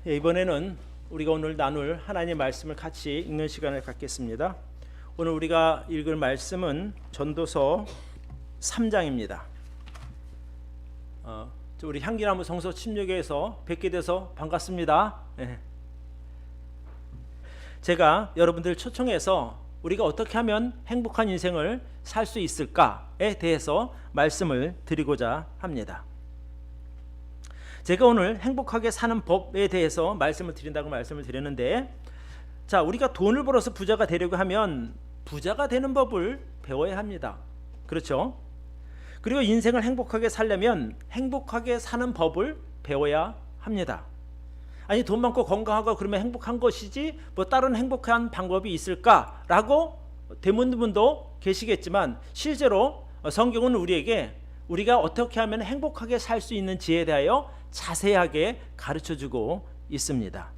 이번에는 우리가 오늘 나눌 하나님의 말씀을 같이 읽는 시간을 갖겠습니다. 오늘 우리가 읽을 말씀은 전도서 3장입니다. 우리 향기나무 성서 침례교회에서 뵙게 돼서 반갑습니다. 제가 여러분들 초청해서 우리가 어떻게 하면 행복한 인생을 살 수 있을까에 대해서 말씀을 드리고자 합니다. 제가 오늘 행복하게 사는 법에 대해서 말씀을 드린다고 말씀을 드렸는데, 자, 우리가 돈을 벌어서 부자가 되려고 하면 부자가 되는 법을 배워야 합니다. 그렇죠? 그리고 인생을 행복하게 살려면 행복하게 사는 법을 배워야 합니다. 아니, 돈 많고 건강하고 그러면 행복한 것이지 뭐 다른 행복한 방법이 있을까라고 되묻는 분도 계시겠지만, 실제로 성경은 우리에게 우리가 어떻게 하면 행복하게 살 수 있는지에 대하여 자세하게 가르쳐주고 있습니다.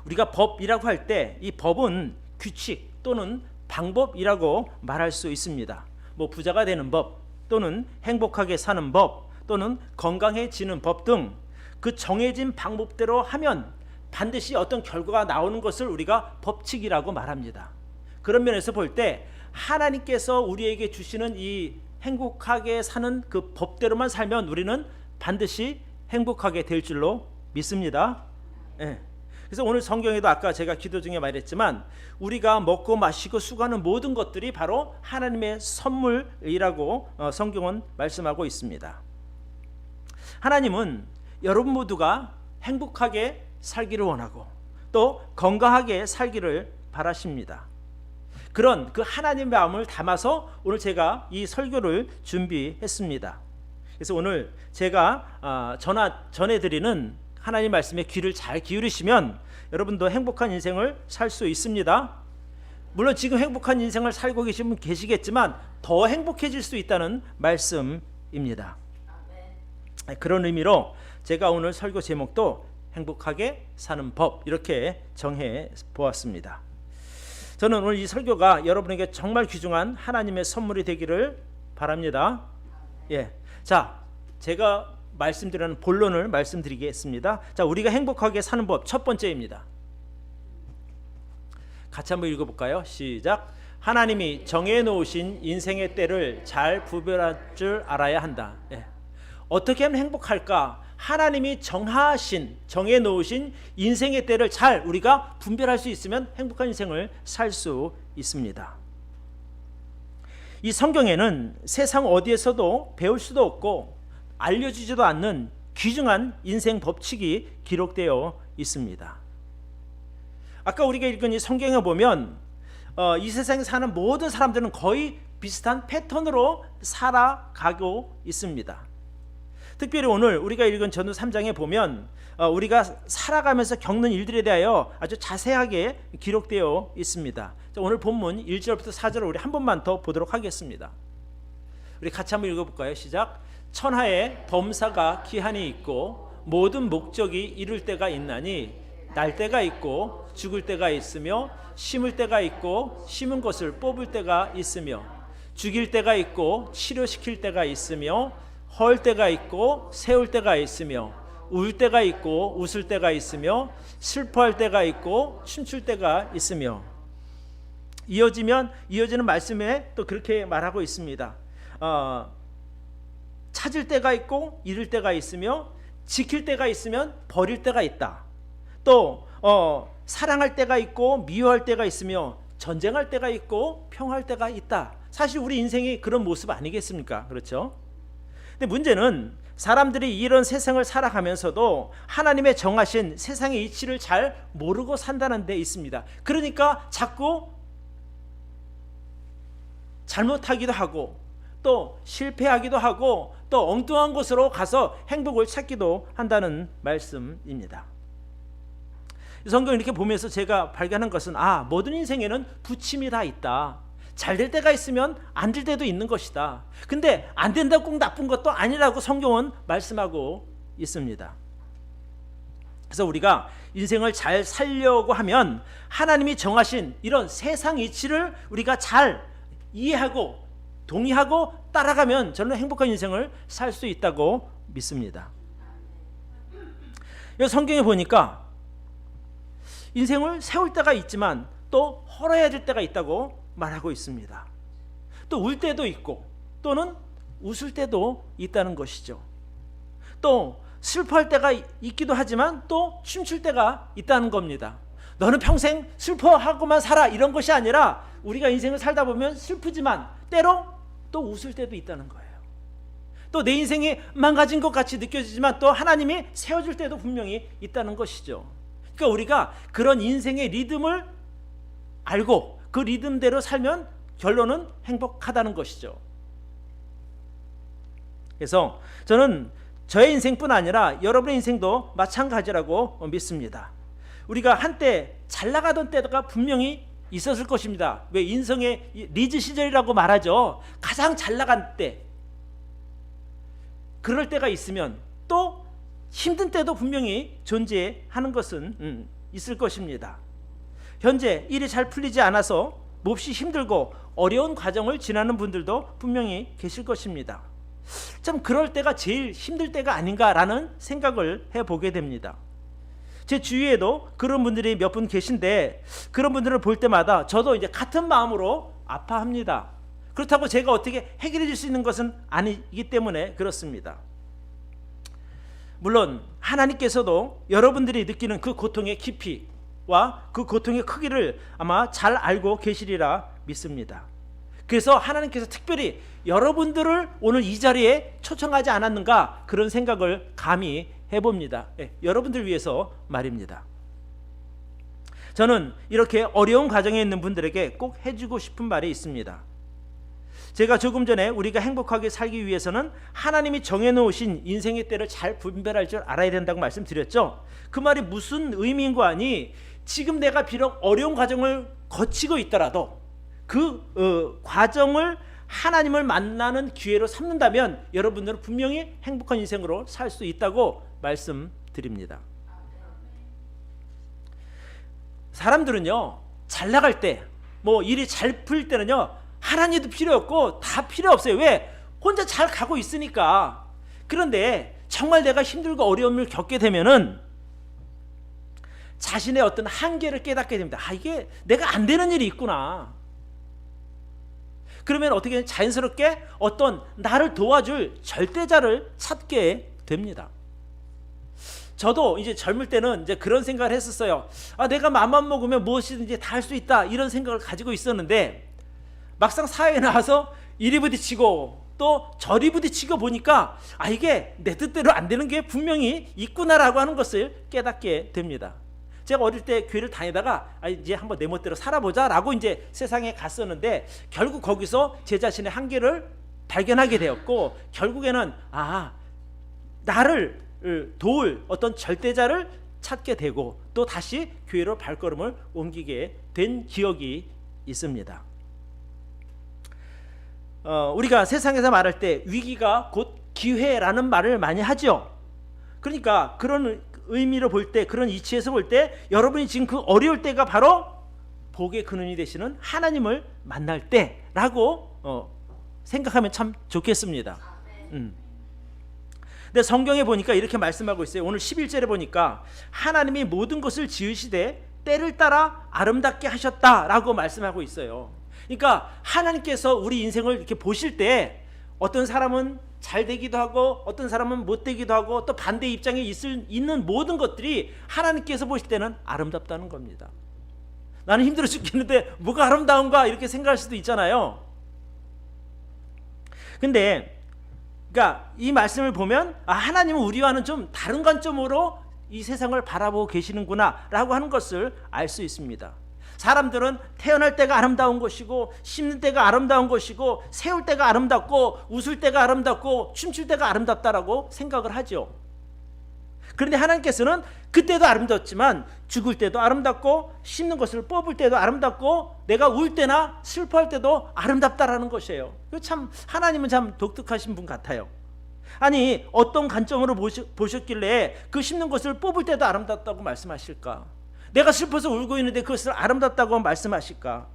우리가 법이라고 할 때 이 법은 규칙 또는 방법이라고 말할 수 있습니다. 뭐 부자가 되는 법 또는 행복하게 사는 법 또는 건강해지는 법 등 그 정해진 방법대로 하면 반드시 어떤 결과가 나오는 것을 우리가 법칙이라고 말합니다. 그런 면에서 볼 때 하나님께서 우리에게 주시는 이 행복하게 사는 그 법대로만 살면 우리는 반드시 행복하게 될 줄로 믿습니다. 그래서 오늘 성경에도 아까 제가 기도 중에 말했지만 우리가 먹고 마시고 수고하는 모든 것들이 바로 하나님의 선물이라고 성경은 말씀하고 있습니다. 하나님은 여러분 모두가 행복하게 살기를 원하고 또 건강하게 살기를 바라십니다. 그런 그 하나님의 마음을 담아서 오늘 제가 이 설교를 준비했습니다. 그래서 오늘 제가 전해드리는 하나님 말씀에 귀를 잘 기울이시면 여러분도 행복한 인생을 살 수 있습니다. 물론 지금 행복한 인생을 살고 계신 분 계시겠지만 더 행복해질 수 있다는 말씀입니다. 그런 의미로 제가 오늘 설교 제목도 행복하게 사는 법 이렇게 정해 보았습니다. 저는 오늘 이 설교가 여러분에게 정말 귀중한 하나님의 선물이 되기를 바랍니다. 자, 제가 말씀드리는 본론을 말씀드리겠습니다. 자, 우리가 행복하게 사는 법 첫 번째입니다. 같이 한번 읽어볼까요? 시작. 하나님이 정해놓으신 인생의 때를 잘 구별할 줄 알아야 한다. 어떻게 하면 행복할까? 하나님이 정해놓으신 인생의 때를 잘 우리가 분별할 수 있으면 행복한 인생을 살 수 있습니다. 이 성경에는 세상 어디에서도 배울 수도 없고 알려주지도 않는 귀중한 인생 법칙이 기록되어 있습니다. 아까 우리가 읽은 이 성경에 보면 이 세상에 사는 모든 사람들은 거의 비슷한 패턴으로 살아가고 있습니다. 특별히 오늘 우리가 읽은 전도 3장에 보면 우리가 살아가면서 겪는 일들에 대하여 아주 자세하게 기록되어 있습니다. 오늘 본문 1절부터 4절을 우리 한 번만 더 보도록 하겠습니다. 우리 같이 한번 읽어볼까요? 시작. 천하에 범사가 기한이 있고 모든 목적이 이룰 때가 있나니 날 때가 있고 죽을 때가 있으며 심을 때가 있고 심은 것을 뽑을 때가 있으며 죽일 때가 있고 치료시킬 때가 있으며 헐 때가 있고 세울 때가 있으며 울 때가 있고 웃을 때가 있으며 슬퍼할 때가 있고 춤출 때가 있으며 이어지는 말씀에 또 그렇게 말하고 있습니다. 찾을 때가 있고 잃을 때가 있으며 지킬 때가 있으면 버릴 때가 있다. 또 사랑할 때가 있고 미워할 때가 있으며 전쟁할 때가 있고 평화할 때가 있다. 사실 우리 인생이 그런 모습 아니겠습니까? 그렇죠? 근데 문제는 사람들이 이런 세상을 살아가면서도 하나님의 정하신 세상의 이치를 잘 모르고 산다는 데 있습니다. 그러니까 자꾸 잘못하기도 하고 또 실패하기도 하고 또 엉뚱한 곳으로 가서 행복을 찾기도 한다는 말씀입니다. 성경 이렇게 보면서 제가 발견한 것은 모든 인생에는 부침이 다 있다. 잘 될 때가 있으면 안 될 때도 있는 것이다. 근데 안 된다고 꼭 나쁜 것도 아니라고 성경은 말씀하고 있습니다. 그래서 우리가 인생을 잘 살려고 하면 하나님이 정하신 이런 세상 이치를 우리가 잘 이해하고 동의하고 따라가면 저는 행복한 인생을 살 수 있다고 믿습니다. 이 성경에 보니까 인생을 세울 때가 있지만 또 헐어야 때가 있다고 말하고 있습니다. 또 울 때도 있고 또는 웃을 때도 있다는 것이죠. 또 슬퍼할 때가 있기도 하지만 또 춤출 때가 있다는 겁니다. 너는 평생 슬퍼하고만 살아, 이런 것이 아니라 우리가 인생을 살다 보면 슬프지만 때로 또 웃을 때도 있다는 거예요. 또 내 인생이 망가진 것 같이 느껴지지만 또 하나님이 세워줄 때도 분명히 있다는 것이죠. 그러니까 우리가 그런 인생의 리듬을 알고 그 리듬대로 살면 결론은 행복하다는 것이죠. 그래서 저는 저의 인생뿐 아니라 여러분의 인생도 마찬가지라고 믿습니다. 우리가 한때 잘 나가던 때가 분명히 있었을 것입니다. 왜 인생의 리즈 시절이라고 말하죠. 가장 잘 나간 때, 그럴 때가 있으면 또 힘든 때도 분명히 존재하는 것은 있을 것입니다. 현재 일이 잘 풀리지 않아서 몹시 힘들고 어려운 과정을 지나는 분들도 분명히 계실 것입니다. 참 그럴 때가 제일 힘들 때가 아닌가라는 생각을 해보게 됩니다. 제 주위에도 그런 분들이 몇 분 계신데 그런 분들을 볼 때마다 저도 이제 같은 마음으로 아파합니다. 그렇다고 제가 어떻게 해결해 줄 수 있는 것은 아니기 때문에 그렇습니다. 물론 하나님께서도 여러분들이 느끼는 그 고통의 깊이와 그 고통의 크기를 아마 잘 알고 계시리라 믿습니다. 그래서 하나님께서 특별히 여러분들을 오늘 이 자리에 초청하지 않았는가, 그런 생각을 감히 해봅니다. 여러분들 위해서 말입니다. 저는 이렇게 어려운 과정에 있는 분들에게 꼭 해주고 싶은 말이 있습니다. 제가 조금 전에 우리가 행복하게 살기 위해서는 하나님이 정해놓으신 인생의 때를 잘 분별할 줄 알아야 된다고 말씀드렸죠. 그 말이 무슨 의미인 거 아니, 지금 내가 비록 어려운 과정을 거치고 있더라도 그 과정을 하나님을 만나는 기회로 삼는다면 여러분들은 분명히 행복한 인생으로 살 수 있다고 말씀드립니다. 사람들은요, 잘 나갈 때, 뭐 일이 잘 풀릴 때는요, 하나님도 필요 없고 다 필요 없어요. 왜? 혼자 잘 가고 있으니까. 그런데 정말 내가 힘들고 어려움을 겪게 되면은 자신의 어떤 한계를 깨닫게 됩니다. 아, 이게 내가 안 되는 일이 있구나. 그러면 어떻게 자연스럽게 어떤 나를 도와줄 절대자를 찾게 됩니다. 저도 이제 젊을 때는 이제 그런 생각을 했었어요. 아, 내가 맘만 먹으면 무엇이든지 다 할 수 있다, 이런 생각을 가지고 있었는데 막상 사회에 나와서 이리 부딪히고 또 저리 부딪히고 보니까 아, 이게 내 뜻대로 안 되는 게 분명히 있구나라고 하는 것을 깨닫게 됩니다. 제가 어릴 때 교회를 다니다가 이제 한번 내 멋대로 살아보자라고 이제 세상에 갔었는데 결국 거기서 제 자신의 한계를 발견하게 되었고 결국에는 나를 도울 어떤 절대자를 찾게 되고 또 다시 교회로 발걸음을 옮기게 된 기억이 있습니다. 우리가 세상에서 말할 때 위기가 곧 기회라는 말을 많이 하죠. 그러니까 그런 의미로 볼 때, 그런 이치에서 볼 때 여러분이 지금 그 어려울 때가 바로 복의 근원이 되시는 하나님을 만날 때라고 생각하면 참 좋겠습니다. 근데 성경에 보니까 이렇게 말씀하고 있어요. 오늘 11절에 보니까 하나님이 모든 것을 지으시되 때를 따라 아름답게 하셨다라고 말씀하고 있어요. 그러니까 하나님께서 우리 인생을 이렇게 보실 때 어떤 사람은 잘 되기도 하고 어떤 사람은 못 되기도 하고 또 반대 입장에 있는 모든 것들이 하나님께서 보실 때는 아름답다는 겁니다. 나는 힘들어 죽겠는데 뭐가 아름다운가 이렇게 생각할 수도 있잖아요. 근데 그러니까 이 말씀을 보면 하나님은 우리와는 좀 다른 관점으로 이 세상을 바라보고 계시는구나 라고 하는 것을 알 수 있습니다. 사람들은 태어날 때가 아름다운 것이고 심는 때가 아름다운 것이고 세울 때가 아름답고 웃을 때가 아름답고 춤출 때가 아름답다라고 생각을 하죠. 그런데 하나님께서는 그때도 아름답지만 죽을 때도 아름답고 심는 것을 뽑을 때도 아름답고 내가 울 때나 슬퍼할 때도 아름답다라는 것이에요. 참 하나님은 참 독특하신 분 같아요. 아니 어떤 관점으로 보셨길래 그 심는 것을 뽑을 때도 아름답다고 말씀하실까? 내가 슬퍼서 울고 있는데 그것을 아름답다고 말씀하실까?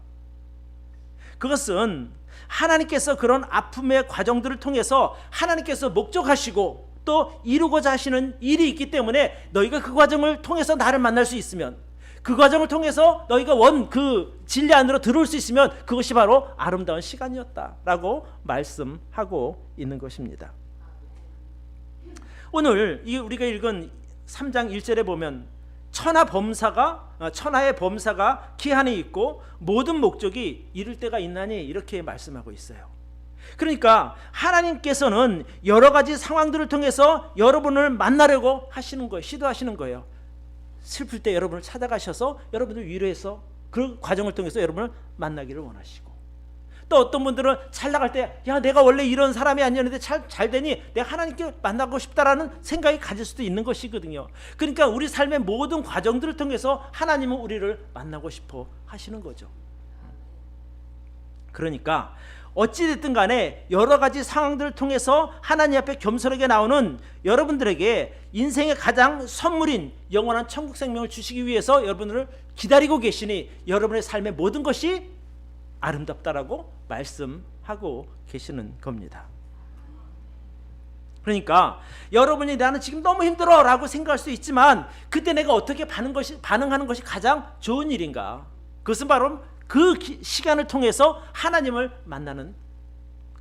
그것은 하나님께서 그런 아픔의 과정들을 통해서 하나님께서 목적하시고 또 이루고자 하시는 일이 있기 때문에 너희가 그 과정을 통해서 나를 만날 수 있으면, 그 과정을 통해서 너희가 그 진리 안으로 들어올 수 있으면 그것이 바로 아름다운 시간이었다라고 말씀하고 있는 것입니다. 오늘 우리가 읽은 3장 1절에 보면 천하의 범사가 기한이 있고 모든 목적이 이룰 때가 있나니 이렇게 말씀하고 있어요. 그러니까 하나님께서는 여러 가지 상황들을 통해서 여러분을 만나려고 하시는 거예요. 시도하시는 거예요. 슬플 때 여러분을 찾아가셔서 여러분을 위로해서 그 과정을 통해서 여러분을 만나기를 원하시고, 또 어떤 분들은 잘 나갈 때 야 내가 원래 이런 사람이 아니었는데 잘 되니 내가 하나님께 만나고 싶다라는 생각이 가질 수도 있는 것이거든요. 그러니까 우리 삶의 모든 과정들을 통해서 하나님은 우리를 만나고 싶어 하시는 거죠. 그러니까 어찌됐든 간에 여러 가지 상황들을 통해서 하나님 앞에 겸손하게 나오는 여러분들에게 인생의 가장 선물인 영원한 천국 생명을 주시기 위해서 여러분을 기다리고 계시니 여러분의 삶의 모든 것이 아름답다라고 말씀하고 계시는 겁니다. 그러니까 여러분이 나는 지금 너무 힘들어 라고 생각할 수 있지만 그때 내가 어떻게 반응하는 것이 가장 좋은 일인가? 그것은 바로 그 시간을 통해서 하나님을 만나는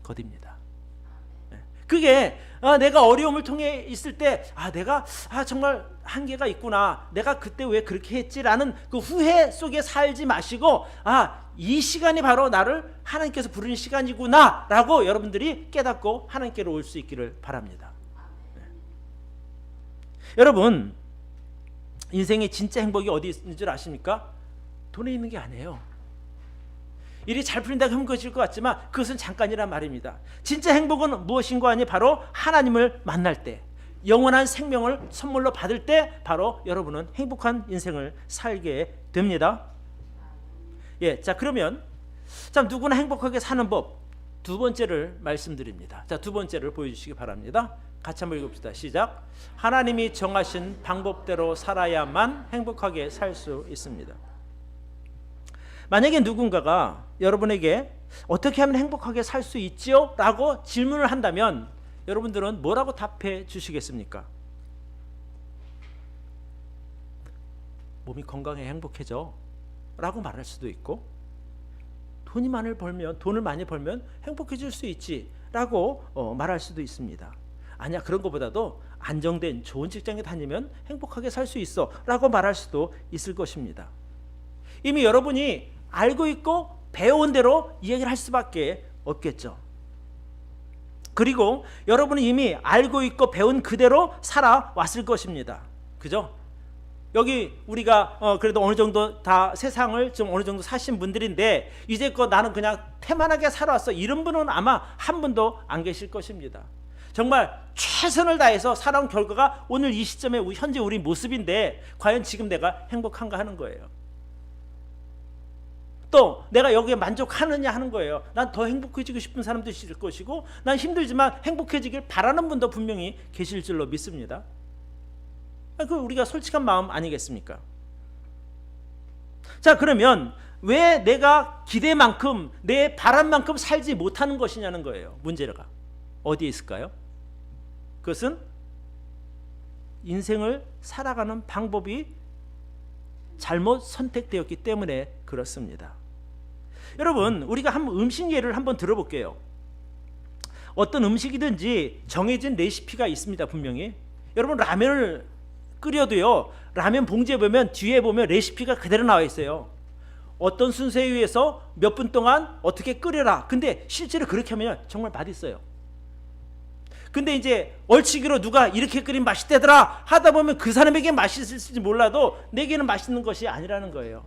것입니다. 그게 내가 어려움을 통해 있을 때 내가 정말 한계가 있구나, 내가 그때 왜 그렇게 했지라는 그 후회 속에 살지 마시고 이 시간이 바로 나를 하나님께서 부르는 시간이구나 라고 여러분들이 깨닫고 하나님께로 올 수 있기를 바랍니다. 여러분, 인생의 진짜 행복이 어디 있는 줄 아십니까? 돈에 있는 게 아니에요. 일이 잘 풀린다고 행복해질 것 같지만 그것은 잠깐이란 말입니다. 진짜 행복은 무엇인가 하니 바로 하나님을 만날 때, 영원한 생명을 선물로 받을 때 바로 여러분은 행복한 인생을 살게 됩니다. 자, 그러면 누구나 행복하게 사는 법 두 번째를 말씀드립니다. 두 번째를 보여주시기 바랍니다. 같이 한번 읽읍시다. 시작. 하나님이 정하신 방법대로 살아야만 행복하게 살 수 있습니다. 만약에 누군가가 여러분에게 어떻게 하면 행복하게 살 수 있지요? 라고 질문을 한다면 여러분들은 뭐라고 답해 주시겠습니까? 몸이 건강해 행복해져 라고 말할 수도 있고, 돈을 많이 벌면 행복해질 수 있지 라고 말할 수도 있습니다. 아니야, 그런 것보다도 안정된 좋은 직장에 다니면 행복하게 살 수 있어 라고 말할 수도 있을 것입니다. 이미 여러분이 알고 있고 배운 대로 이야기를 할 수밖에 없겠죠. 그리고 여러분은 이미 알고 있고 배운 그대로 살아왔을 것입니다. 그죠? 여기 우리가 그래도 어느 정도 다 세상을 좀 어느 정도 사신 분들인데 이제껏 나는 그냥 태만하게 살아왔어 이런 분은 아마 한 분도 안 계실 것입니다. 정말 최선을 다해서 살아온 결과가 오늘 이 시점에 현재 우리 모습인데 과연 지금 내가 행복한가 하는 거예요. 또 내가 여기에 만족하느냐 하는 거예요. 난 더 행복해지고 싶은 사람도 있을 것이고 난 힘들지만 행복해지길 바라는 분도 분명히 계실 줄로 믿습니다. 그 우리가 솔직한 마음 아니겠습니까? 자, 그러면 왜 내가 기대만큼 내 바람만큼 살지 못하는 것이냐는 거예요. 문제가 어디에 있을까요? 그것은 인생을 살아가는 방법이 잘못 선택되었기 때문에 그렇습니다. 여러분, 우리가 한번 음식 예를 한번 들어볼게요. 어떤 음식이든지 정해진 레시피가 있습니다. 분명히 여러분 라면을 끓여도요, 라면 봉지에 보면 뒤에 보면 레시피가 그대로 나와 있어요. 어떤 순서에 의해서 몇 분 동안 어떻게 끓여라. 근데 실제로 그렇게 하면 정말 맛있어요. 근데 이제 얼치기로 누가 이렇게 끓이면 맛있대더라 하다 보면 그 사람에게 맛있을지 몰라도 내게는 맛있는 것이 아니라는 거예요.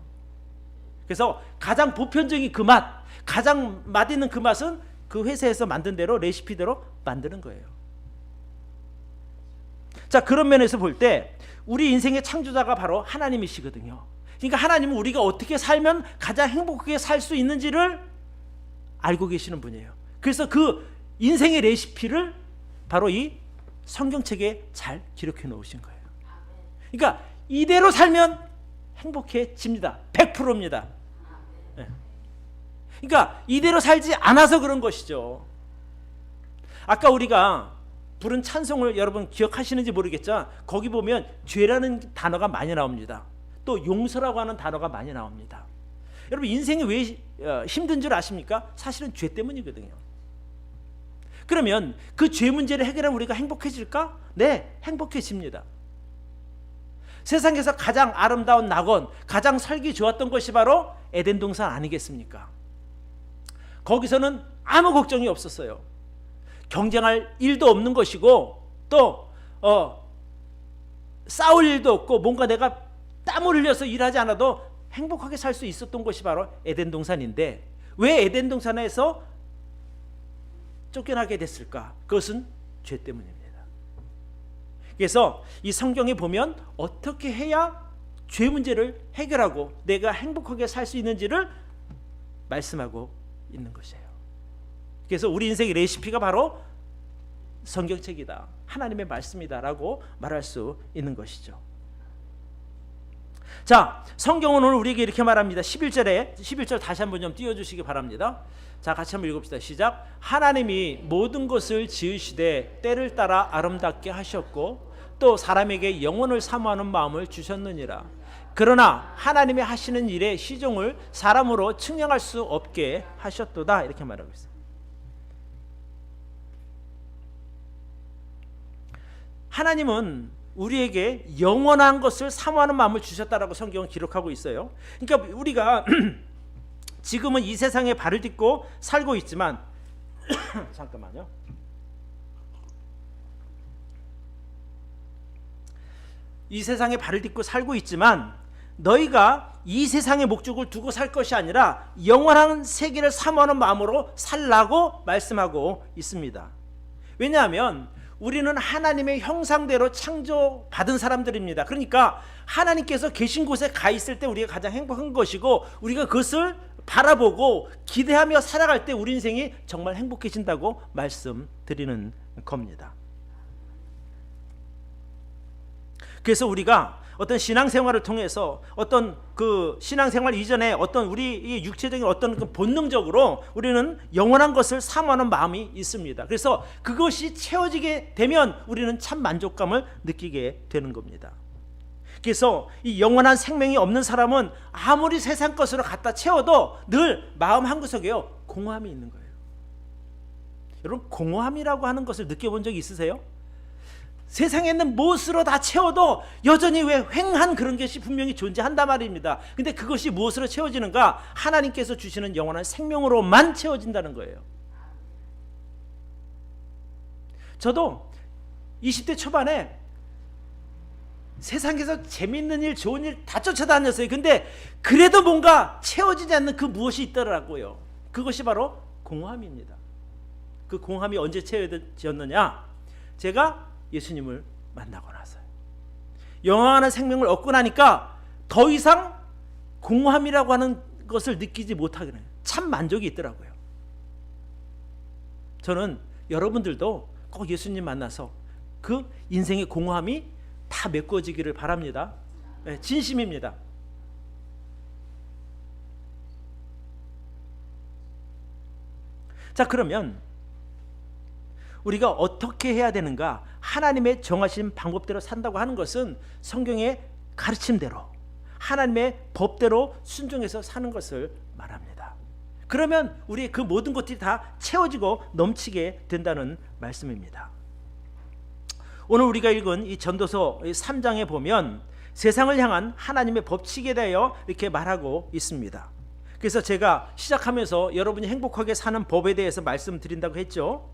그래서 가장 보편적인 그 맛, 가장 맛있는 그 맛은 그 회사에서 만든 대로 레시피대로 만드는 거예요. 자, 그런 면에서 볼 때 우리 인생의 창조자가 바로 하나님이시거든요. 그러니까 하나님은 우리가 어떻게 살면 가장 행복하게 살 수 있는지를 알고 계시는 분이에요. 그래서 그 인생의 레시피를 바로 이 성경책에 잘 기록해 놓으신 거예요. 그러니까 이대로 살면 행복해집니다. 100%입니다. 네. 그러니까 이대로 살지 않아서 그런 것이죠. 아까 우리가 부른 찬송을 여러분 기억하시는지 모르겠지만 거기 보면 죄라는 단어가 많이 나옵니다. 또 용서라고 하는 단어가 많이 나옵니다. 여러분 인생이 왜 힘든 줄 아십니까? 사실은 죄 때문이거든요. 그러면 그 죄 문제를 해결하면 우리가 행복해질까? 네, 행복해집니다. 세상에서 가장 아름다운 낙원, 가장 살기 좋았던 것이 바로 에덴 동산 아니겠습니까? 거기서는 아무 걱정이 없었어요. 경쟁할 일도 없는 것이고 또 싸울 일도 없고 뭔가 내가 땀을 흘려서 일하지 않아도 행복하게 살 수 있었던 것이 바로 에덴 동산인데 왜 에덴 동산에서 쫓겨나게 됐을까? 그것은 죄 때문입니다. 그래서 이 성경에 보면 어떻게 해야 죄 문제를 해결하고 내가 행복하게 살 수 있는지를 말씀하고 있는 것이에요. 그래서 우리 인생의 레시피가 바로 성경책이다, 하나님의 말씀이다라고 말할 수 있는 것이죠. 자, 성경은 오늘 우리에게 이렇게 말합니다. 11절 다시 한번 좀 띄워주시기 바랍니다. 자, 같이 한번 읽읍시다. 시작. 하나님이 모든 것을 지으시되 때를 따라 아름답게 하셨고 또 사람에게 영혼을 사모하는 마음을 주셨느니라. 그러나 하나님이 하시는 일의 시종을 사람으로 측량할 수 없게 하셨도다. 이렇게 말하고 있어요. 하나님은 우리에게 영원한 것을 사모하는 마음을 주셨다라고 성경은 기록하고 있어요. 그러니까 우리가 지금은 이 세상에 발을 딛고 살고 있지만 잠깐만요. 이 세상에 발을 딛고 살고 있지만 너희가 이 세상의 목적을 두고 살 것이 아니라 영원한 세계를 사모하는 마음으로 살라고 말씀하고 있습니다. 왜냐하면 우리는 하나님의 형상대로 창조받은 사람들입니다. 그러니까 하나님께서 계신 곳에 가 있을 때 우리가 가장 행복한 것이고 우리가 그것을 바라보고 기대하며 살아갈 때 우리 인생이 정말 행복해진다고 말씀드리는 겁니다. 그래서 우리가 어떤 신앙생활을 통해서 어떤 그 신앙생활 이전에 어떤 우리 육체적인 어떤 그 본능적으로 우리는 영원한 것을 사모하는 마음이 있습니다. 그래서 그것이 채워지게 되면 우리는 참 만족감을 느끼게 되는 겁니다. 그래서 이 영원한 생명이 없는 사람은 아무리 세상 것으로 갖다 채워도 늘 마음 한구석에요 공허함이 있는 거예요. 여러분 공허함이라고 하는 것을 느껴본 적이 있으세요? 세상에 있는 무엇으로 다 채워도 여전히 왜 휑한 그런 것이 분명히 존재한단 말입니다. 근데 그것이 무엇으로 채워지는가? 하나님께서 주시는 영원한 생명으로만 채워진다는 거예요. 저도 20대 초반에 세상에서 재밌는 일, 좋은 일 다 쫓아다녔어요. 근데 그래도 뭔가 채워지지 않는 그 무엇이 있더라고요. 그것이 바로 공허함입니다. 그 공허함이 언제 채워졌느냐? 제가 예수님을 만나고 나서요. 영원한 생명을 얻고 나니까 더 이상 공허함이라고 하는 것을 느끼지 못하게 돼요. 참 만족이 있더라고요. 저는 여러분들도 꼭 예수님 만나서 그 인생의 공허함이 다 메꿔지기를 바랍니다. 네, 진심입니다. 자, 그러면 우리가 어떻게 해야 되는가? 하나님의 정하신 방법대로 산다고 하는 것은 성경의 가르침대로 하나님의 법대로 순종해서 사는 것을 말합니다. 그러면 우리의 그 모든 것들이 다 채워지고 넘치게 된다는 말씀입니다. 오늘 우리가 읽은 이 전도서 3장에 보면 세상을 향한 하나님의 법칙에 대하여 이렇게 말하고 있습니다. 그래서 제가 시작하면서 여러분이 행복하게 사는 법에 대해서 말씀드린다고 했죠.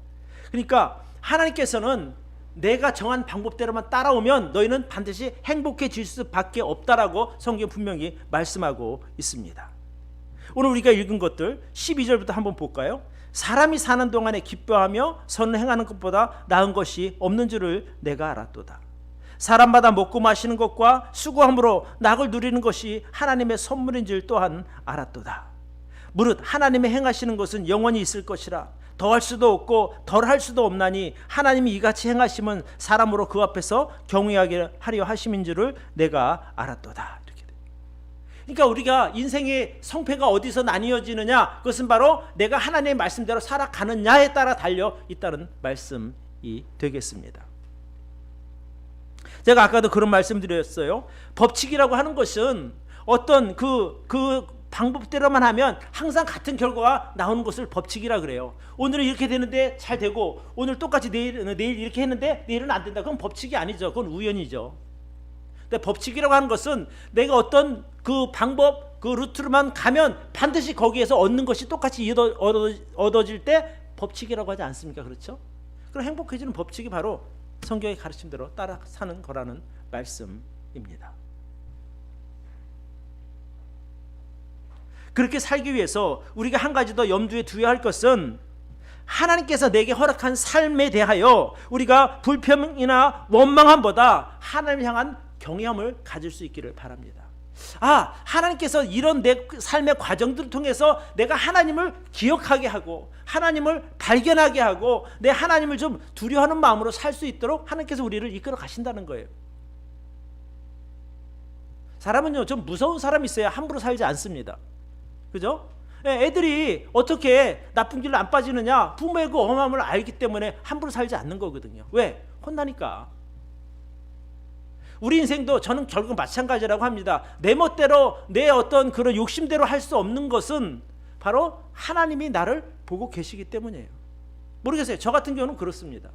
그러니까 하나님께서는 내가 정한 방법대로만 따라오면 너희는 반드시 행복해질 수밖에 없다라고 성경 분명히 말씀하고 있습니다. 오늘 우리가 읽은 것들 12절부터 한번 볼까요? 사람이 사는 동안에 기뻐하며 선을 행하는 것보다 나은 것이 없는 줄을 내가 알았도다. 사람마다 먹고 마시는 것과 수고함으로 낙을 누리는 것이 하나님의 선물인 줄 또한 알았도다. 무릇 하나님의 행하시는 것은 영원히 있을 것이라 더할 수도 없고 덜할 수도 없나니 하나님이 이같이 행하심은 사람으로 그 앞에서 경외하게 하려 하심인 줄을 내가 알았도다. 이렇게 돼. 그러니까 우리가 인생의 성패가 어디서 나뉘어지느냐? 그것은 바로 내가 하나님의 말씀대로 살아가느냐에 따라 달려 있다는 말씀입니다. 되겠습니다. 제가 아까도 그런 말씀드렸어요. 법칙이라고 하는 것은 어떤 그 방법대로만 하면 항상 같은 결과가 나오는 것을 법칙이라 그래요. 오늘은 이렇게 되는데 잘 되고, 오늘 똑같이 내일 이렇게 했는데 내일은 안 된다. 그건 법칙이 아니죠. 그건 우연이죠. 근데 법칙이라고 하는 것은 내가 어떤 그 방법, 그 루트로만 가면 반드시 거기에서 얻는 것이 똑같이 얻어질 때 법칙이라고 하지 않습니까? 그렇죠? 그럼 행복해지는 법칙이 바로 성경의 가르침대로 따라 사는 거라는 말씀입니다. 그렇게 살기 위해서 우리가 한 가지 더 염두에 두어야 할 것은 하나님께서 내게 허락한 삶에 대하여 우리가 불평이나 원망함보다 하나님을 향한 경외함을 가질 수 있기를 바랍니다. 하나님께서 이런 내 삶의 과정들을 통해서 내가 하나님을 기억하게 하고 하나님을 발견하게 하고 내 하나님을 좀 두려워하는 마음으로 살 수 있도록 하나님께서 우리를 이끌어 가신다는 거예요. 사람은요, 좀 무서운 사람이 있어야 함부로 살지 않습니다. 그죠? 애들이 어떻게 나쁜 길로 안 빠지느냐, 부모의 그 엄함을 알기 때문에 함부로 살지 않는 거거든요. 왜? 혼나니까. 우리 인생도 저는 결국 마찬가지라고 합니다. 내 멋대로 내 어떤 그런 욕심대로 할 수 없는 것은 바로 하나님이 나를 보고 계시기 때문이에요. 모르겠어요. 저 같은 경우는 그렇습니다.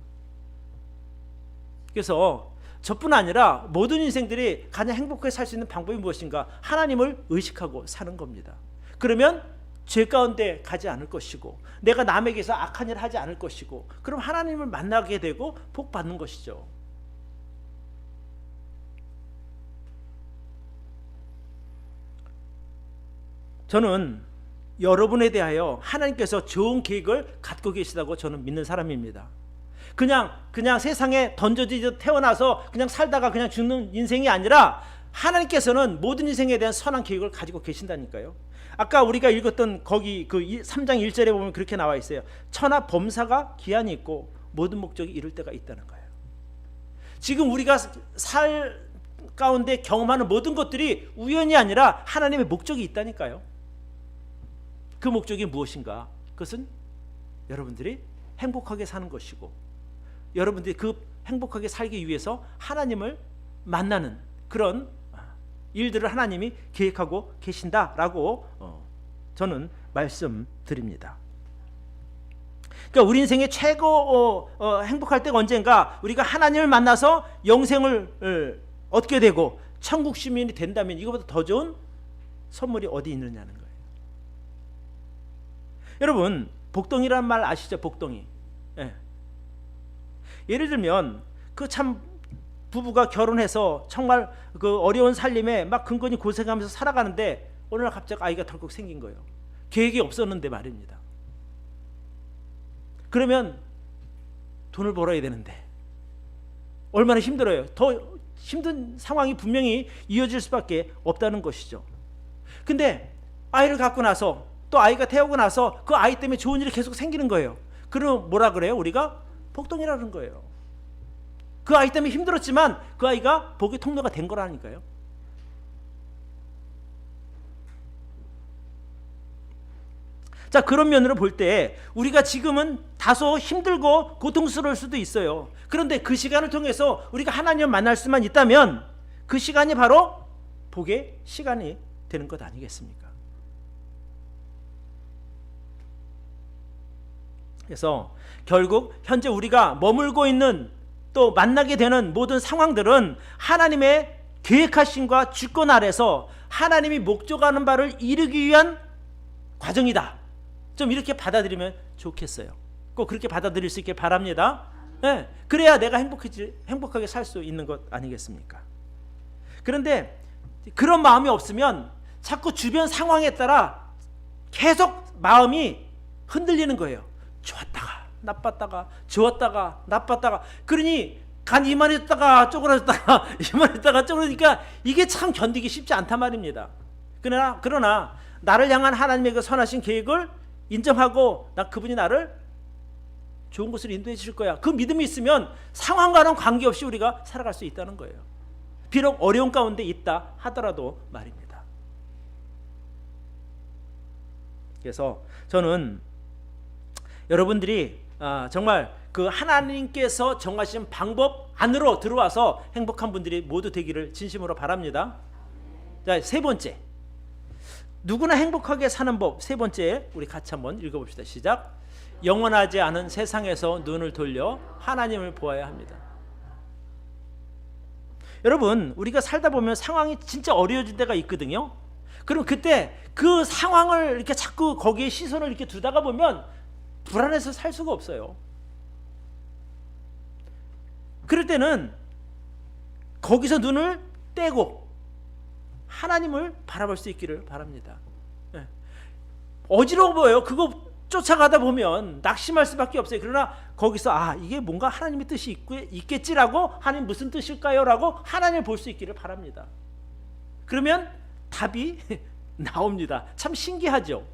그래서 저뿐 아니라 모든 인생들이 가장 행복하게 살 수 있는 방법이 무엇인가? 하나님을 의식하고 사는 겁니다. 그러면 죄 가운데 가지 않을 것이고 내가 남에게서 악한 일을 하지 않을 것이고 그럼 하나님을 만나게 되고 복 받는 것이죠. 저는 여러분에 대하여 하나님께서 좋은 계획을 갖고 계시다고 저는 믿는 사람입니다. 그냥 세상에 던져지듯 태어나서 그냥 살다가 그냥 죽는 인생이 아니라 하나님께서는 모든 인생에 대한 선한 계획을 가지고 계신다니까요. 아까 우리가 읽었던 거기 그 3장 1절에 보면 그렇게 나와 있어요. 천하 범사가 기한이 있고 모든 목적이 이룰 때가 있다는 거예요. 지금 우리가 살 가운데 경험하는 모든 것들이 우연이 아니라 하나님의 목적이 있다니까요. 그 목적이 무엇인가? 그것은 여러분들이 행복하게 사는 것이고 여러분들이 그 행복하게 살기 위해서 하나님을 만나는 그런 일들을 하나님이 계획하고 계신다라고 저는 말씀드립니다. 그러니까 우리 인생의 최고 행복할 때가 언젠가 우리가 하나님을 만나서 영생을 얻게 되고 천국 시민이 된다면 이거보다 더 좋은 선물이 어디 있느냐는 거예요. 여러분 복덩이란 말 아시죠? 복덩이. 예를 들면 그 참 부부가 결혼해서 정말 그 어려운 살림에 막 근근히 고생하면서 살아가는데 어느 날 갑자기 아이가 덜컥 생긴 거예요. 계획이 없었는데 말입니다. 그러면 돈을 벌어야 되는데 얼마나 힘들어요. 더 힘든 상황이 분명히 이어질 수밖에 없다는 것이죠. 근데 아이를 갖고 나서 또 아이가 태우고 나서 그 아이 때문에 좋은 일이 계속 생기는 거예요. 그럼 뭐라 그래요? 우리가 복덩이라는 거예요. 그 아이 때문에 힘들었지만 그 아이가 복의 통로가 된 거라니까요. 자, 그런 면으로 볼 때 우리가 지금은 다소 힘들고 고통스러울 수도 있어요. 그런데 그 시간을 통해서 우리가 하나님을 만날 수만 있다면 그 시간이 바로 복의 시간이 되는 것 아니겠습니까? 그래서 결국 현재 우리가 머물고 있는 또 만나게 되는 모든 상황들은 하나님의 계획하심과 주권 아래서 하나님이 목적하는 바를 이루기 위한 과정이다. 좀 이렇게 받아들이면 좋겠어요. 꼭 그렇게 받아들일 수 있길 바랍니다. 네, 그래야 내가 행복하게 살 수 있는 것 아니겠습니까? 그런데 그런 마음이 없으면 자꾸 주변 상황에 따라 계속 마음이 흔들리는 거예요. 좋았다가 나빴다가 좋았다가 나빴다가 그러니 간 이만했다가 쪼그라졌다가 이만했다가 쪼그라니까 이게 참 견디기 쉽지 않단 말입니다. 그러나 나를 향한 하나님의 그 선하신 계획을 인정하고 그분이 나를 좋은 곳으로 인도해 주실 거야. 그 믿음이 있으면 상황과는 관계없이 우리가 살아갈 수 있다는 거예요. 비록 어려운 가운데 있다 하더라도 말입니다. 그래서 저는 여러분들이 정말 그 하나님께서 정하신 방법 안으로 들어와서 행복한 분들이 모두 되기를 진심으로 바랍니다. 자, 세 번째, 누구나 행복하게 사는 법. 세 번째, 우리 같이 한번 읽어봅시다. 시작. 영원하지 않은 세상에서 눈을 돌려 하나님을 보아야 합니다. 여러분, 우리가 살다 보면 상황이 진짜 어려워질 때가 있거든요. 그럼 그때 그 상황을 이렇게 자꾸 거기에 시선을 이렇게 두다가 보면 불안해서 살 수가 없어요. 그럴 때는 거기서 눈을 떼고 하나님을 바라볼 수 있기를 바랍니다. 어지러워 보여요. 그거 쫓아가다 보면 낙심할 수밖에 없어요. 그러나 거기서 이게 뭔가 하나님의 뜻이 있겠지라고, 하나님 무슨 뜻일까요? 라고 하나님을 볼 수 있기를 바랍니다. 그러면 답이 나옵니다. 참 신기하죠.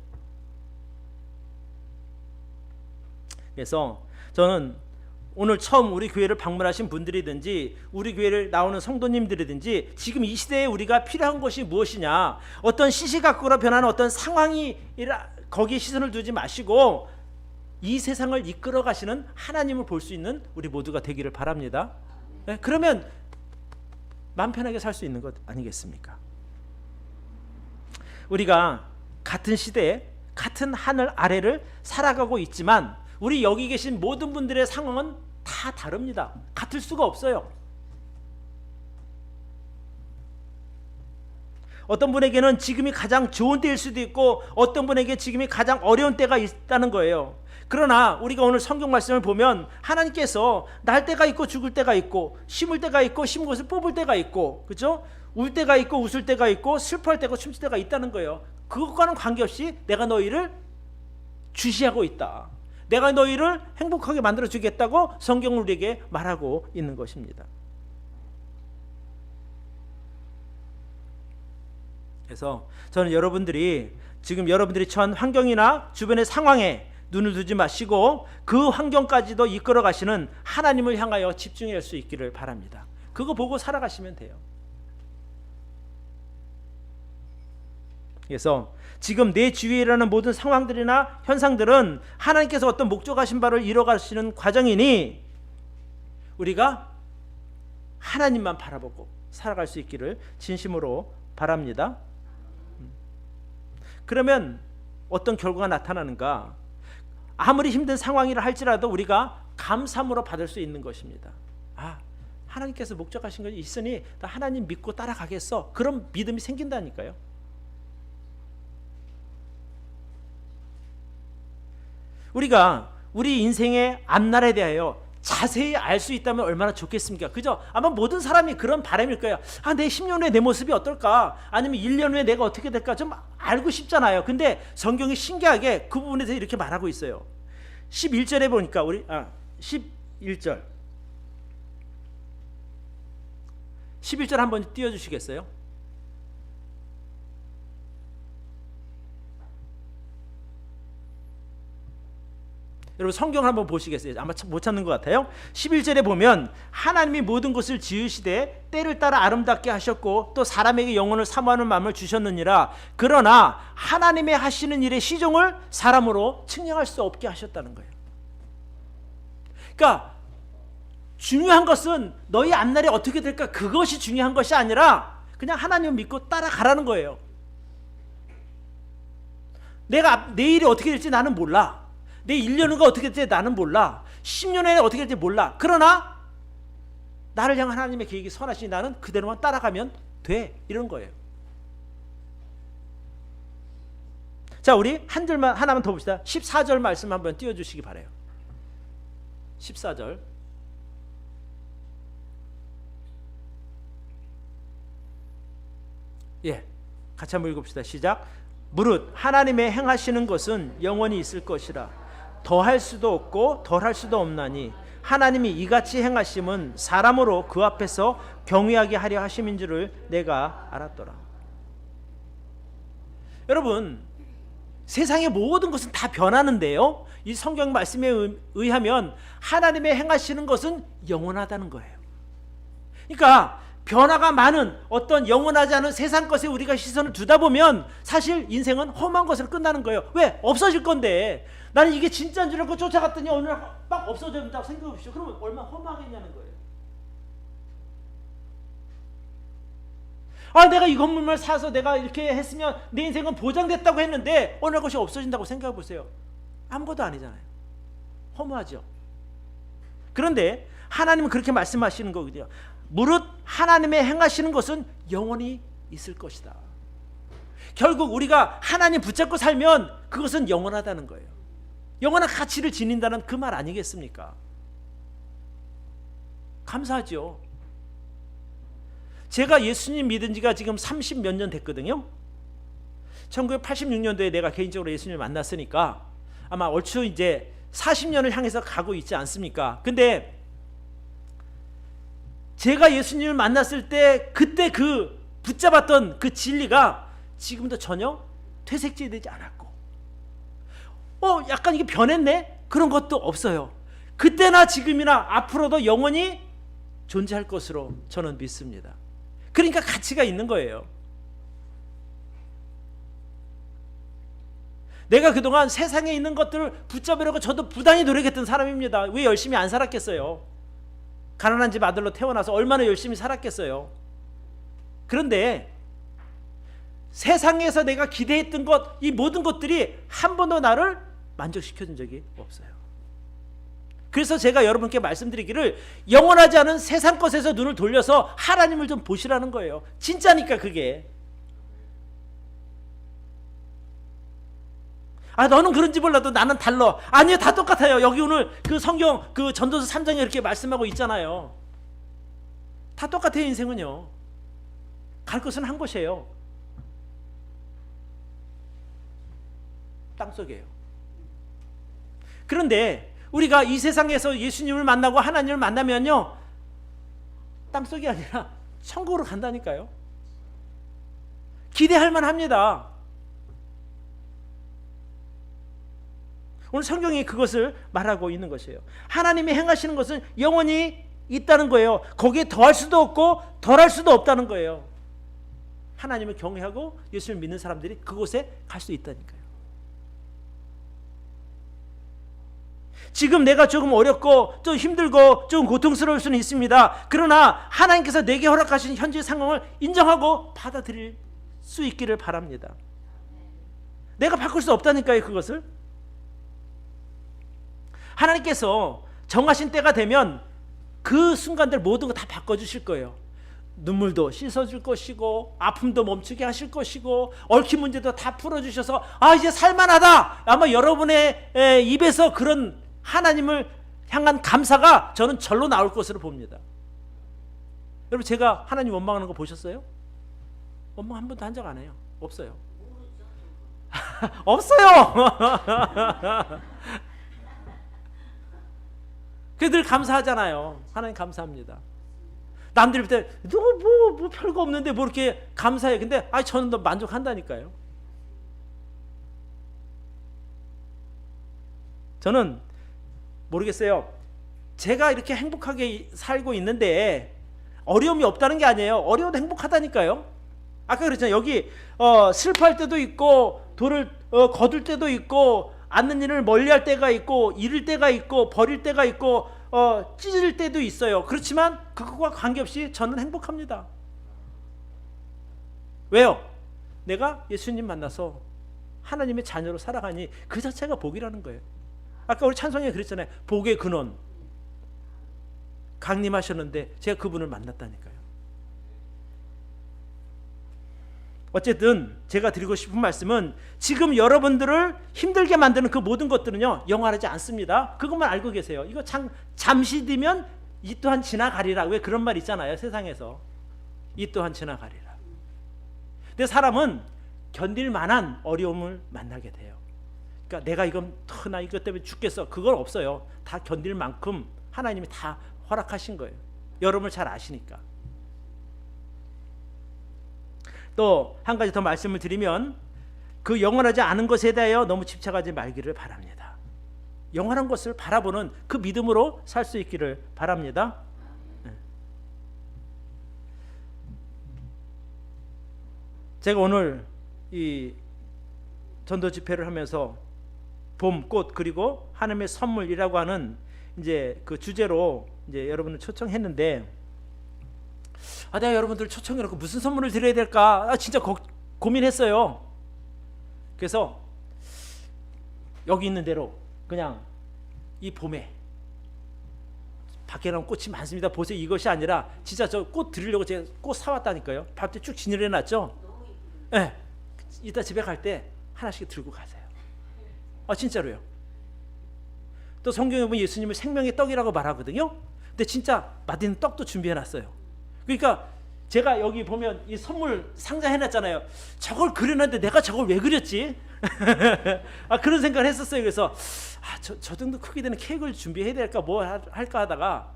그래서 저는 오늘 처음 우리 교회를 방문하신 분들이든지 우리 교회를 나오는 성도님들이든지 지금 이 시대에 우리가 필요한 것이 무엇이냐, 어떤 시시각각으로 변하는 어떤 상황이 거기에 시선을 두지 마시고 이 세상을 이끌어 가시는 하나님을 볼 수 있는 우리 모두가 되기를 바랍니다. 네? 그러면 마음 편하게 살 수 있는 것 아니겠습니까? 우리가 같은 시대에 같은 하늘 아래를 살아가고 있지만 우리 여기 계신 모든 분들의 상황은 다 다릅니다. 같을 수가 없어요. 어떤 분에게는 지금이 가장 좋은 때일 수도 있고 어떤 분에게 지금이 가장 어려운 때가 있다는 거예요. 그러나 우리가 오늘 성경 말씀을 보면 하나님께서 날 때가 있고 죽을 때가 있고, 심을 때가 있고 심은 것을 뽑을 때가 있고, 그렇죠? 울 때가 있고 웃을 때가 있고 슬퍼할 때가 춤출 때가 있다는 거예요. 그것과는 관계없이 내가 너희를 주시하고 있다. 내가 너희를 행복하게 만들어 주겠다고 성경은 우리에게 말하고 있는 것입니다. 그래서 저는 지금 여러분들이 처한 환경이나 주변의 상황에 눈을 두지 마시고 그 환경까지도 이끌어 가시는 하나님을 향하여 집중할 수 있기를 바랍니다. 그거 보고 살아가시면 돼요. 그래서 지금 내 주위에 일어나는 모든 상황들이나 현상들은 하나님께서 어떤 목적하신 바를 이뤄가시는 과정이니 우리가 하나님만 바라보고 살아갈 수 있기를 진심으로 바랍니다. 그러면 어떤 결과가 나타나는가? 아무리 힘든 상황이라 할지라도 우리가 감사함으로 받을 수 있는 것입니다. 하나님께서 목적하신 것이 있으니 나 하나님 믿고 따라가겠어. 그런 믿음이 생긴다니까요. 우리가 우리 인생의 앞날에 대하여 자세히 알 수 있다면 얼마나 좋겠습니까? 그죠? 아마 모든 사람이 그런 바람일 거예요. 내 10년 후에 내 모습이 어떨까? 아니면 1년 후에 내가 어떻게 될까? 좀 알고 싶잖아요. 근데 성경이 신기하게 그 부분에 대해서 이렇게 말하고 있어요. 11절에 보니까 11절 11절 한번 띄워주시겠어요? 여러분 성경을 한번 보시겠어요? 아마 못 찾는 것 같아요. 11절에 보면 하나님이 모든 것을 지으시되 때를 따라 아름답게 하셨고 또 사람에게 영혼을 사모하는 마음을 주셨느니라. 그러나 하나님의 하시는 일의 시종을 사람으로 측량할 수 없게 하셨다는 거예요. 그러니까 중요한 것은 너희 앞날이 어떻게 될까, 그것이 중요한 것이 아니라 그냥 하나님을 믿고 따라가라는 거예요. 내가 내일이 어떻게 될지 나는 몰라. 내 1년 후가 어떻게 될지 나는 몰라. 10년 후에 어떻게 될지 몰라. 그러나 나를 향한 하나님의 계획이 선하시니 나는 그대로만 따라가면 돼. 이런 거예요. 자, 우리 한 절만 하나만 더 봅시다. 14절 말씀 한번 띄워주시기 바라요. 14절. 같이 한번 읽읍시다. 시작. 무릇 하나님의 행하시는 것은 영원히 있을 것이라. 더할 수도 없고 덜할 수도 없나니 하나님이 이같이 행하심은 사람으로 그 앞에서 경외하게 하려 하심인 줄을 내가 알았더라. 여러분, 세상의 모든 것은 다 변하는데요, 이 성경 말씀에 의하면 하나님의 행하시는 것은 영원하다는 거예요. 그러니까 변화가 많은 어떤 영원하지 않은 세상 것에 우리가 시선을 두다 보면 사실 인생은 험한 것으로 끝나는 거예요. 왜? 없어질 건데. 나는 이게 진짜인 줄 알고 쫓아갔더니 어느 날 막 없어진다고 생각해 보십시오. 그러면 얼마나 험하겠냐는 거예요. 아, 내가 이 건물만 사서 내가 이렇게 했으면 내 인생은 보장됐다고 했는데 어느 날 것이 없어진다고 생각해 보세요. 아무것도 아니잖아요. 허무하죠. 그런데 하나님은 그렇게 말씀하시는 거거든요. 무릇 하나님의 행하시는 것은 영원히 있을 것이다. 결국 우리가 하나님 붙잡고 살면 그것은 영원하다는 거예요. 영원한 가치를 지닌다는 그 말 아니겠습니까? 감사하죠. 제가 예수님 믿은 지가 지금 30 몇 년 됐거든요. 1986년도에 내가 개인적으로 예수님을 만났으니까 아마 얼추 이제 40년을 향해서 가고 있지 않습니까? 근데 제가 예수님을 만났을 때 그때 그 붙잡았던 그 진리가 지금도 전혀 퇴색되지 않았고, 약간 이게 변했네? 그런 것도 없어요. 그때나 지금이나 앞으로도 영원히 존재할 것으로 저는 믿습니다. 그러니까 가치가 있는 거예요. 내가 그동안 세상에 있는 것들을 붙잡으려고 저도 부단히 노력했던 사람입니다. 왜 열심히 안 살았겠어요? 가난한 집 아들로 태어나서 얼마나 열심히 살았겠어요? 그런데 세상에서 내가 기대했던 것, 이 모든 것들이 한 번도 나를 만족시켜준 적이 없어요. 그래서 제가 여러분께 말씀드리기를 영원하지 않은 세상 것에서 눈을 돌려서 하나님을 좀 보시라는 거예요. 진짜니까 그게. 아, 너는 그런지 몰라도 나는 달라. 아니요, 다 똑같아요. 여기 오늘 그 성경 그 전도서 3장에 이렇게 말씀하고 있잖아요. 다 똑같아요. 인생은요. 갈 것은 한 곳이에요. 땅속이에요. 그런데 우리가 이 세상에서 예수님을 만나고 하나님을 만나면요, 땅속이 아니라 천국으로 간다니까요. 기대할 만합니다. 오늘 성경이 그것을 말하고 있는 것이에요. 하나님이 행하시는 것은 영원히 있다는 거예요. 거기에 더할 수도 없고 덜할 수도 없다는 거예요. 하나님을 경외하고 예수를 믿는 사람들이 그곳에 갈 수 있다니까요. 지금 내가 조금 어렵고 좀 힘들고 좀 고통스러울 수는 있습니다. 그러나 하나님께서 내게 허락하신 현재 상황을 인정하고 받아들일 수 있기를 바랍니다. 내가 바꿀 수 없다니까요. 그것을 하나님께서 정하신 때가 되면 그 순간들 모든 거 다 바꿔주실 거예요. 눈물도 씻어줄 것이고 아픔도 멈추게 하실 것이고 얽힌 문제도 다 풀어주셔서 이제 살만하다. 아마 여러분의 입에서 그런 하나님을 향한 감사가 저는 절로 나올 것으로 봅니다. 여러분, 제가 하나님 원망하는 거 보셨어요? 원망 한 번도 한 적 안 해요. 없어요. 없어요. 그들 감사하잖아요. 하나님 감사합니다. 남들이 볼 때 뭐 별거 없는데 뭐 이렇게 감사해. 근데 저는 더 만족한다니까요. 저는 모르겠어요. 제가 이렇게 행복하게 살고 있는데 어려움이 없다는 게 아니에요. 어려워도 행복하다니까요. 아까 그랬잖아요. 여기 슬퍼할 때도 있고 돌을 거둘 때도 있고 않는 일을 멀리할 때가 있고 잃을 때가 있고 버릴 때가 있고 찢을 때도 있어요. 그렇지만 그것과 관계없이 저는 행복합니다. 왜요? 내가 예수님 만나서 하나님의 자녀로 살아가니 그 자체가 복이라는 거예요. 아까 우리 찬송이가 그랬잖아요. 복의 근원 강림하셨는데 제가 그분을 만났다니까요. 어쨌든 제가 드리고 싶은 말씀은 지금 여러분들을 힘들게 만드는 그 모든 것들은요, 영원하지 않습니다. 그것만 알고 계세요. 이거 잠시 뒤면 이 또한 지나가리라. 왜 그런 말 있잖아요. 세상에서 이 또한 지나가리라. 근데 사람은 견딜 만한 어려움을 만나게 돼요. 그러니까 내가 나 이것 때문에 죽겠어. 그건 없어요. 다 견딜 만큼 하나님이 다 허락하신 거예요. 여러분을 잘 아시니까. 또 한 가지 더 말씀을 드리면 그 영원하지 않은 것에 대하여 너무 집착하지 말기를 바랍니다. 영원한 것을 바라보는 그 믿음으로 살 수 있기를 바랍니다. 제가 오늘 이 전도 집회를 하면서 봄, 꽃, 그리고 하나님의 선물이라고 하는 이제 그 주제로 이제 여러분을 초청했는데, 내가 여러분들 초청해놓고 무슨 선물을 드려야 될까? 진짜 고민했어요. 그래서 여기 있는 대로 그냥 이 봄에 밖에 나온 꽃이 많습니다. 보세요. 이것이 아니라 진짜 저 꽃 드리려고 제가 꽃 사왔다니까요. 밭에 쭉 진열해 놨죠. 네. 이따 집에 갈 때 하나씩 들고 가세요. 진짜로요. 또 성경에 보면 예수님을 생명의 떡이라고 말하거든요. 근데 진짜 맛있는 떡도 준비해 놨어요. 그러니까 제가 여기 보면 이 선물 상자 해놨잖아요. 저걸 그려놨는데 내가 저걸 왜 그렸지? 그런 생각을 했었어요. 그래서 저 정도 크기 되는 케이크를 준비해야 될까 뭐 할까 하다가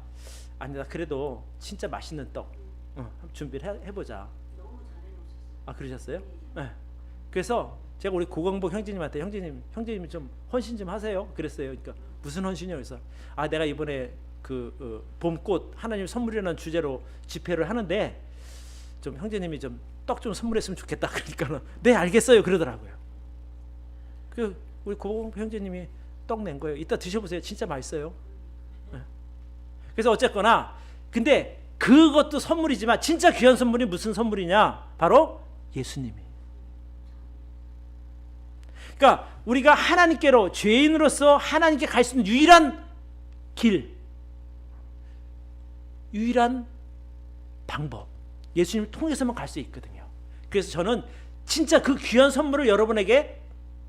아니다, 그래도 진짜 맛있는 떡 한번 준비를 해보자. 너무 잘해놓으셨어요. 그러셨어요? 네. 그래서 제가 우리 고광복 형제님한테 형제님이 좀 헌신 좀 하세요 그랬어요. 그러니까 무슨 헌신이요? 그래서 내가 이번에 그 봄꽃 하나님 선물이라는 주제로 집회를 하는데 좀 형제님이 좀 떡 좀 선물했으면 좋겠다. 그러니까 네 알겠어요 그러더라고요. 그 우리 고광복 형제님이 떡 낸 거예요. 이따 드셔보세요. 진짜 맛있어요. 네. 그래서 어쨌거나 근데 그것도 선물이지만 진짜 귀한 선물이 무슨 선물이냐? 바로 예수님이. 그러니까 우리가 하나님께로 죄인으로서 하나님께 갈 수 있는 유일한 길, 유일한 방법, 예수님을 통해서만 갈 수 있거든요. 그래서 저는 진짜 그 귀한 선물을 여러분에게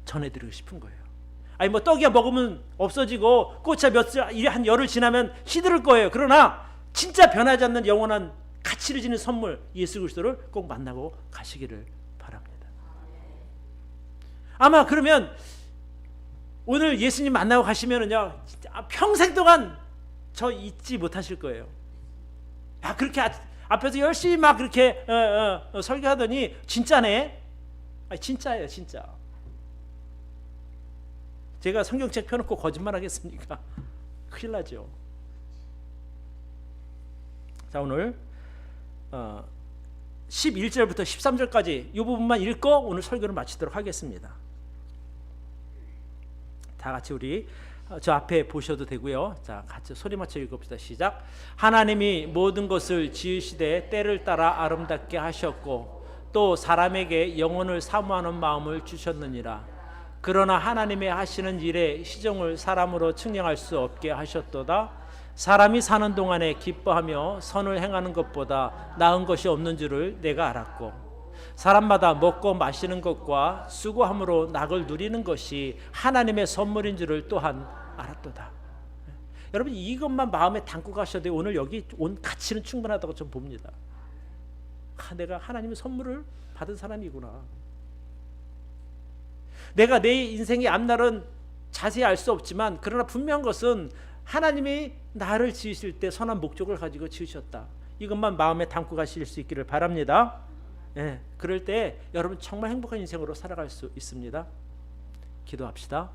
전해드리고 싶은 거예요. 뭐 떡이야 먹으면 없어지고 꽃이야 한 열흘 지나면 시들을 거예요. 그러나 진짜 변하지 않는 영원한 가치를 지닌 선물 예수 그리스도를 꼭 만나고 가시기를 바랍니다. 아마 그러면 오늘 예수님 만나고 가시면은요 평생 동안 저 잊지 못하실 거예요. 그렇게 앞에서 열심히 막 그렇게 설교하더니 진짜네. 진짜예요, 진짜. 제가 성경책 펴놓고 거짓말 하겠습니까? 큰일 나죠. 자, 오늘 11절부터 13절까지 이 부분만 읽고 오늘 설교를 마치도록 하겠습니다. 다 같이 우리 저 앞에 보셔도 되고요. 자, 같이 소리 맞춰 읽읍시다. 시작. 하나님이 모든 것을 지으시되 때를 따라 아름답게 하셨고 또 사람에게 영혼을 사모하는 마음을 주셨느니라. 그러나 하나님의 하시는 일에 시종을 사람으로 측량할 수 없게 하셨도다. 사람이 사는 동안에 기뻐하며 선을 행하는 것보다 나은 것이 없는 줄을 내가 알았고 사람마다 먹고 마시는 것과 수고함으로 낙을 누리는 것이 하나님의 선물인 줄을 또한 알았도다. 여러분 이것만 마음에 담고 가셔도 오늘 여기 온 가치는 충분하다고 좀 봅니다. 내가 하나님의 선물을 받은 사람이구나. 내가 내 인생의 앞날은 자세히 알 수 없지만 그러나 분명한 것은 하나님이 나를 지으실 때 선한 목적을 가지고 지으셨다. 이것만 마음에 담고 가실 수 있기를 바랍니다. 그럴 때 여러분 정말 행복한 인생으로 살아갈 수 있습니다. 기도합시다.